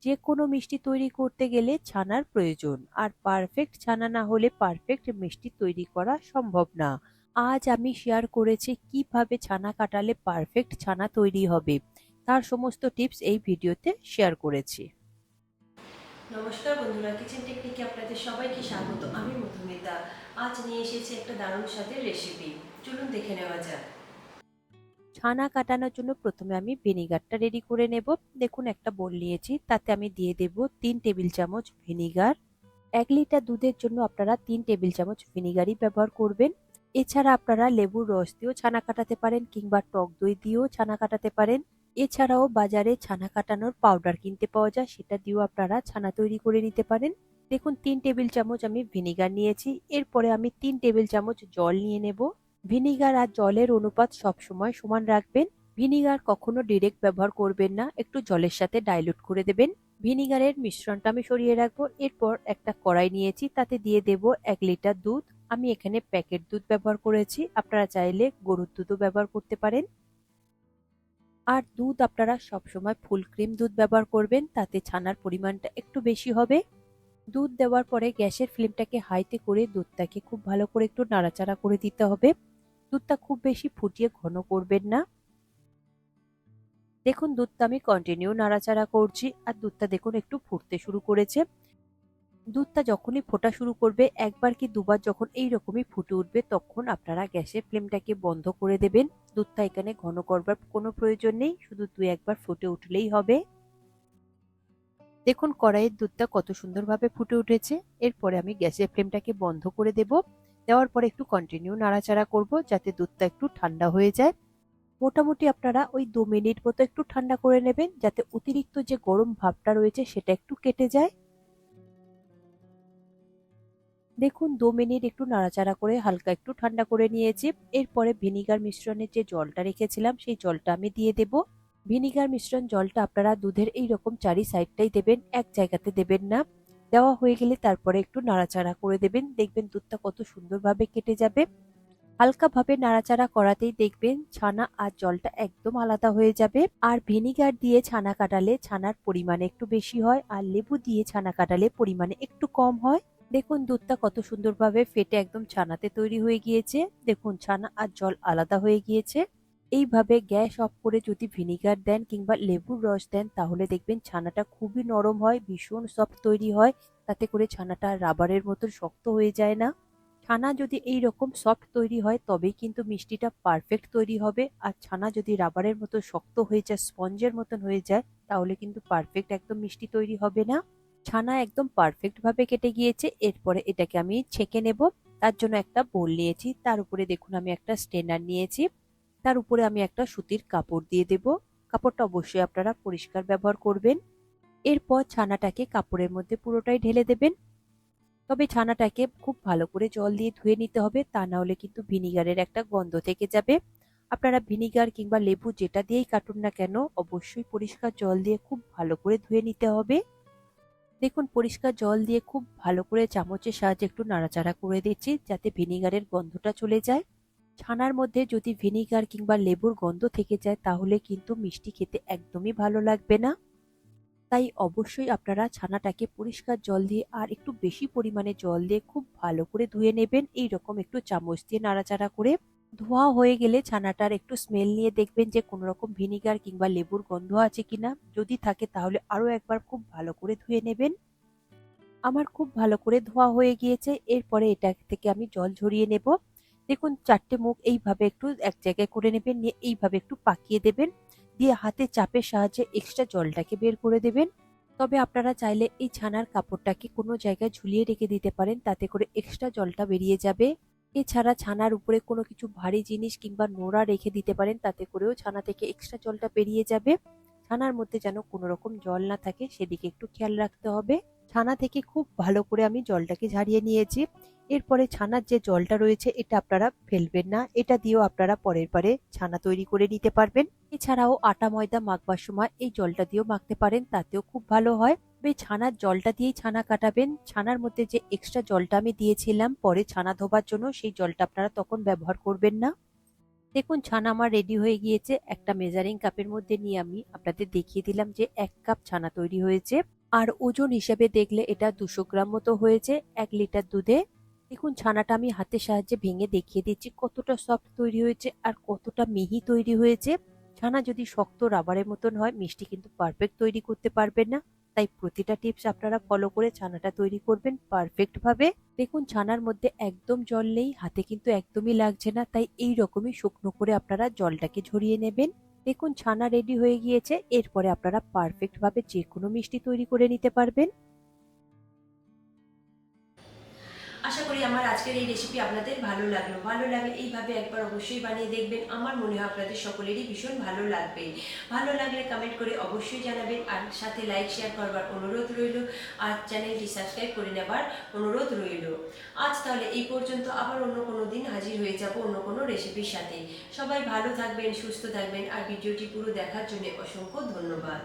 যে কোনো মিষ্টি তৈরি করতে গেলে ছানার প্রয়োজন, আর পারফেক্ট ছানা না হলে পারফেক্ট মিষ্টি তৈরি করা সম্ভব না। আজ আমি শেয়ার করেছি কিভাবে ছানা কাটালে পারফেক্ট ছানা তৈরি হবে, তার সমস্ত টিপস এই ভিডিওতে শেয়ার করেছি। নমস্কার বন্ধুরা, কিচেন টেকনিকে আপনাদের সবাইকে স্বাগত। আমি মধুমিতা। আজ নিয়ে এসেছি একটা দারুণ স্বাদের রেসিপি। চলুন দেখে নেওয়া যাক। ছানা কাটানোর জন্য প্রথমে আমি ভিনিগারটা রেডি করে নেব। দেখুন একটা বোল নিয়েছি, তাতে আমি দিয়ে দেব 3 টেবিল চামচ ভিনিগার। 1 লিটার দুধের জন্য আপনারা 3 টেবিল চামচ ভিনিগারই ব্যবহার করবেন। এছাড়া আপনারা লেবুর রস দিয়েও ছানা কাটাতে পারেন কিংবা টক দই দিয়েও ছানা কাটাতে পারেন। এছাড়াও বাজারে ছানা কাটানোর পাউডার কিনতে পাওয়া যায়, সেটা দিয়েও আপনারা ছানা তৈরি করে নিতে পারেন। দেখুন 3 টেবিল চামচ আমি ভিনিগার নিয়েছি। এরপরে আমি 3 টেবিল চামচ জল নিয়ে নেব। ভিনিগার আর জলের অনুপাত সবসময় সমান রাখবেন। ভিনিগার কখনো ডিরেক্ট ব্যবহার করবেন না, একটু জলের সাথে ডাইলুট করে দেবেন। ভিনিগারের মিশ্রণটা আমি সরিয়ে রাখবো। এরপর একটা কড়াই নিয়েছি, তাতে দিয়ে দেব 1 লিটার দুধ। আমি এখানে প্যাকেট দুধ ব্যবহার করেছি, আপনারা চাইলে গরুর দুধও ব্যবহার করতে পারেন। আর দুধ আপনারা সবসময় ফুল ক্রিম দুধ ব্যবহার করবেন, তাতে ছানার পরিমাণটা একটু বেশি হবে। দুধ দেওয়ার পরে গ্যাসের ফ্লেমটাকে হাইতে করে দুধটাকে খুব ভালো করে একটু নাড়াচাড়া করে দিতে হবে। দুধটা খুব বেশি ফুটিয়ে ঘন করবেন না। দেখুন দুধটা আমি কন্টিনিউ নাড়াচাড়া করছি, আর দুধটা দেখুন একটু ফুটতে শুরু করেছে। দুধটা যখনই ফোটা শুরু করবে, একবার কি দুবার যখন এইরকমই ফুটে উঠবে, তখন আপনারা গ্যাসের ফ্লেমটাকে বন্ধ করে দেবেন। দুধটা এখানে ঘন করবার কোনো প্রয়োজন নেই, শুধু 2-1 বার ফুটে উঠলেই হবে। দেখুন কড়াইয়ের দুধটা কত সুন্দরভাবে ফুটে উঠেছে। এরপরে আমি গ্যাসের ফ্লেমটাকে বন্ধ করে দেব। দেওয়ার পরে একটু কন্টিনিউ নাড়াচাড়া করব, যাতে দুধটা একটু ঠান্ডা হয়ে যায়। মোটামুটি আপনারা ওই 2 মিনিট মতো একটু ঠান্ডা করে নেবেন, যাতে অতিরিক্ত যে গরম ভাবটা রয়েছে সেটা একটু কেটে যায়। দেখুন 2 মিনিট একটু নাড়াচাড়া করে হালকা একটু ঠান্ডা করে নিয়েছি। এরপরে ভিনিগার মিশ্রণের যে জলটা রেখেছিলাম, সেই জলটা আমি দিয়ে দেব। ভিনিগার মিশ্রণ জলটা আপনারা দুধের এইরকম চারি সাইডটাই দেবেন, এক জায়গাতে দেবেন না। দেওয়া হয়ে গেলে তারপরে একটু নাড়াচাড়া করে দেবেন, দেখবেন দুধটা কত সুন্দরভাবে কেটে যাবে। হালকাভাবে নাড়াচাড়া করাতেই দেখবেন ছানা আর জলটা একদম আলাদা হয়ে যাবে। আর ভিনিগার দিয়ে ছানা কাটালে ছানার পরিমাণ একটু বেশি হয়, আর লেবু দিয়ে ছানা কাটালে পরিমাণে একটু কম হয়। দেখুন দুধটা কত সুন্দরভাবে ফেটে একদম ছানাতে তৈরি হয়ে গিয়েছে। দেখুন ছানা আর জল আলাদা হয়ে গিয়েছে। এইভাবে গ্যাস অফ করে যদি ভিনিগার দেন কিংবা লেবুর রস দেন, তাহলে দেখবেন ছানাটা খুবই নরম হয়, ভীষণ সফট তৈরি হয়। তাতে করে ছানাটা রাবারের মতন শক্ত হয়ে যায় না। ছানা যদি এই রকম সফট তৈরি হয়, তবেই কিন্তু মিষ্টিটা পারফেক্ট তৈরি হবে। আর ছানা যদি রাবারের মতো শক্ত হয়ে যায়, স্পঞ্জের মতন হয়ে যায়, তাহলে কিন্তু পারফেক্ট একদম মিষ্টি তৈরি হবে না। ছানা একদম পারফেক্ট ভাবে কেটে গিয়েছে। এরপরে এটাকে আমি ছেঁকে নেব। তার জন্য একটা বোল নিয়েছি, তার উপরে দেখুন আমি একটা স্ট্রেনার নিয়েছি। তার উপরে আমি একটা সুতির কাপড় দিয়ে দেব। কাপড়টা অবশ্যই আপনারা পরিষ্কার ব্যবহার করবেন। এরপর ছানাটাকে কাপড়ের মধ্যে পুরোটাই ঢেলে দেবেন। তবে ছানাটাকে খুব ভালো করে জল দিয়ে ধুয়ে নিতে হবে, তা না হলে কিন্তু ভিনিগারের একটা গন্ধ থেকে যাবে। আপনারা ভিনিগার কিংবা লেবু যেটা দিয়েই কাটুন না কেন, অবশ্যই পরিষ্কার জল দিয়ে খুব ভালো করে ধুয়ে নিতে হবে। দেখুন পরিষ্কার জল দিয়ে খুব ভালো করে চামচের সাহায্যে একটু নাড়াচাড়া করে দিচ্ছি, যাতে ভিনিগারের গন্ধটা চলে যায়। ছানার মধ্যে যদি ভিনিগার কিংবা লেবুর গন্ধ থেকে যায়, তাহলে কিন্তু মিষ্টি খেতে একদমই ভালো লাগবে না। তাই অবশ্যই আপনারা ছানাটাকে পরিষ্কার জল দিয়ে আর একটু বেশি পরিমাণে জল দিয়ে খুব ভালো করে ধুয়ে নেবেন, এইরকম একটু চামচ দিয়ে নাড়াচাড়া করে। ধোয়া হয়ে গেলে ছানাটার একটু স্মেল নিয়ে দেখবেন যে কোনো রকম ভিনিগার কিংবা লেবুর গন্ধ আছে কিনা। যদি থাকে তাহলে আরো একবার খুব ভালো করে ধুয়ে নেবেন। আমার খুব ভালো করে ধোয়া হয়ে গিয়েছে। এরপরে এটা থেকে আমি জল ঝরিয়ে নেব। দেখুন 4টে মুখ এইভাবে একটু এক জায়গায় করে নেবেন, নিয়ে এইভাবে একটু পাকিয়ে দেবেন। দিয়ে হাতে চাপের সাহায্যে এক্সট্রা জলটাকে বের করে দেবেন। তবে আপনারা চাইলে এই ছানার কাপড়টাকে কোনো জায়গায় ঝুলিয়ে রেখে দিতে পারেন, তাতে করে এক্সট্রা জলটা বেরিয়ে যাবে। এছাড়া ছানার উপরে কোনো কিছু ভারী জিনিস কিংবা নোড়া রেখে দিতে পারেন, তাতে করেও ছানা থেকে এক্সট্রা জলটা বেরিয়ে যাবে। ছানার মধ্যে যেন কোনো রকম জল না থাকে, সেদিকে একটু খেয়াল রাখতে হবে। ছানা থেকে খুব ভালো করে আমি জলটাকে ঝারিয়ে নিয়েছি। এরপরে ছানার যে জলটা রয়েছে, এটা আপনারা ফেলবেন না, এটা দিয়েও আপনারা পরের বারে ছানা তৈরি করে নিতে পারবেন। এছাড়াও আটা ময়দা মাখবার সময় এই জলটা দিয়েও মাখতে পারেন, তাতেও খুব ভালো হয়। তবে ছানার জলটা দিয়েই ছানা কাটাবেন। ছানার মধ্যে যে এক্সট্রা জলটা আমি দিয়েছিলাম পরে ছানা ধোবার জন্য, সেই জলটা আপনারা তখন ব্যবহার করবেন না। দেখুন ছানা আমার রেডি হয়ে গিয়েছে। একটা মেজারিং কাপের মধ্যে নিয়ে আমি আপনাদের দেখিয়ে দিলাম যে 1 কাপ ছানা তৈরি হয়েছে। আর ওজন হিসেবে দেখলে এটা 200 গ্রাম মতো হয়েছে 1 লিটার দুধে। দেখুন ছানাটা আমি হাতের সাহায্যে ভেঙে দেখিয়ে দিচ্ছি কতটা সফট তৈরি হয়েছে আর কতটা মিহি তৈরি হয়েছে। ছানা যদি শক্ত রাবারের মতন হয় মিষ্টি কিন্তু পারফেক্ট তৈরি করতে পারবেন না। তাই প্রতিটা টিপস আপনারা ফলো করে ছানাটা তৈরি করবেন পারফেক্ট ভাবে। দেখুন ছানার মধ্যে একদম জল নেই, হাতে কিন্তু একদমই লাগছে না, তাই এই রকমই শুকনো করে আপনারা জলটাকে ঝরিয়ে নেবেন। দেখুন ছানা রেডি হয়ে গিয়েছে, এরপরে আপনারা পারফেক্ট ভাবে যে কোনো মিষ্টি তৈরি করে নিতে পারবেন। আশা করি আমার আজকের এই রেসিপি আপনাদের ভালো লাগলো। ভালো লাগলে এইভাবে একবার অবশ্যই বানিয়ে দেখবেন। আমার মনে হয় আপনাদের সকলেরই ভীষণ ভালো লাগবে। ভালো লাগলে কমেন্ট করে অবশ্যই জানাবেন, আর সাথে লাইক শেয়ার করবার অনুরোধ রইল, আর চ্যানেলটি সাবস্ক্রাইব করে নেবার অনুরোধ রইল। আজ তাহলে এই পর্যন্ত, আবার অন্য কোনো দিন হাজির হয়ে যাব অন্য কোনো রেসিপির সাথে। সবাই ভালো থাকবেন, সুস্থ থাকবেন, আর ভিডিওটি পুরো দেখার জন্য অসংখ্য ধন্যবাদ।